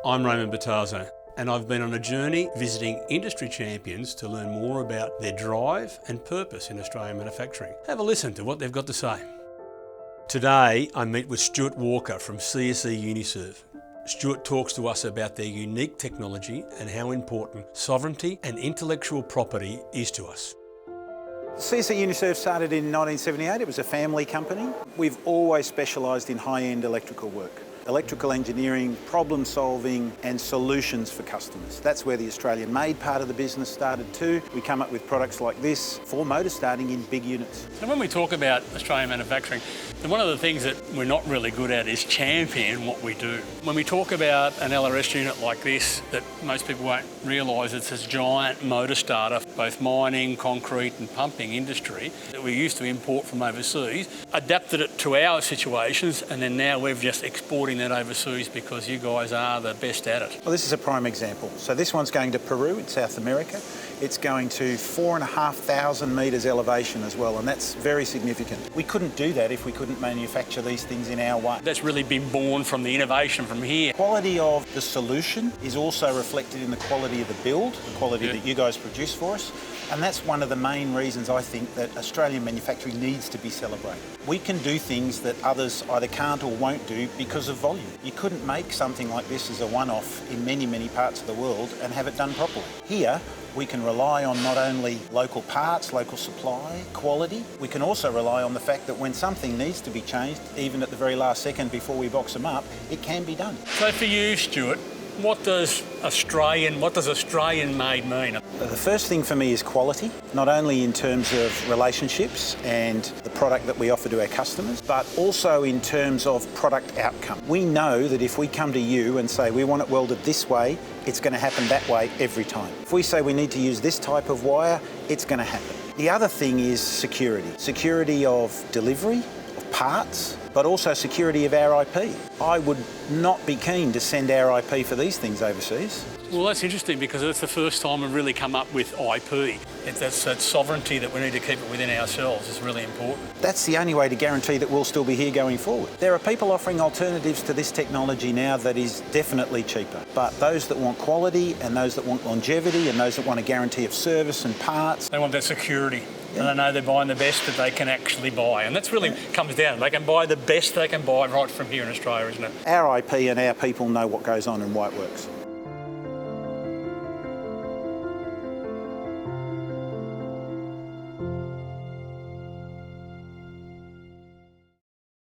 I'm Bertazzo, and I've been on a journey visiting industry champions to learn more about their drive and purpose in Australian manufacturing. Have a listen to what they've got to say. Today, I meet with Stuart Walker from CSE Uniserve. Stuart talks to us about their unique technology and how important sovereignty and intellectual property is to us. CSE Uniserve started in 1978. It was a family company. We've always specialised in high-end electrical work. Electrical engineering, problem solving and solutions for customers. That's where the Australian-made part of the business started too. We come up with products like this for motor starting in big units. And when we talk about Australian manufacturing, one of the things that we're not really good at is champion what we do. When we talk about an LRS unit like this, that most people won't realise it's this giant motor starter, both mining, concrete and pumping industry that we used to import from overseas, adapted it to our situations, and then now we're just exporting that overseas because you guys are the best at it. Well, this is a prime example. So this one's going to Peru in South America. It's going to 4,500 metres elevation as well, and that's very significant. We couldn't do that if we couldn't manufacture these things in our way. That's really been born from the innovation from here. Quality of the solution is also reflected in the quality of the build, the quality that you guys produce for us. And that's one of the main reasons I think that Australian manufacturing needs to be celebrated. We can do things that others either can't or won't do because of volume. You couldn't make something like this as a one-off in many, many parts of the world and have it done properly. Here, we can rely on not only local parts, local supply, quality, we can also rely on the fact that when something needs to be changed, even at the very last second before we box them up, it can be done. So for you, Stuart, what does Australian made mean? The first thing for me is quality, not only in terms of relationships and the product that we offer to our customers, but also in terms of product outcome. We know that if we come to you and say we want it welded this way, it's going to happen that way every time. If we say we need to use this type of wire, it's going to happen. The other thing is security. Security of delivery, of parts, but also security of our IP. I would not be keen to send our IP for these things overseas. Well, that's interesting because it's the first time we've really come up with IP. That's that sovereignty that we need to keep it within ourselves is really important. That's the only way to guarantee that we'll still be here going forward. There are people offering alternatives to this technology now that is definitely cheaper. But those that want quality and those that want longevity and those that want a guarantee of service and parts. They want that security. And they know they're buying the best that they can actually buy. And that's really comes down. They can buy the best they can buy right from here in Australia, isn't it? Our IP and our people know what goes on and why it works.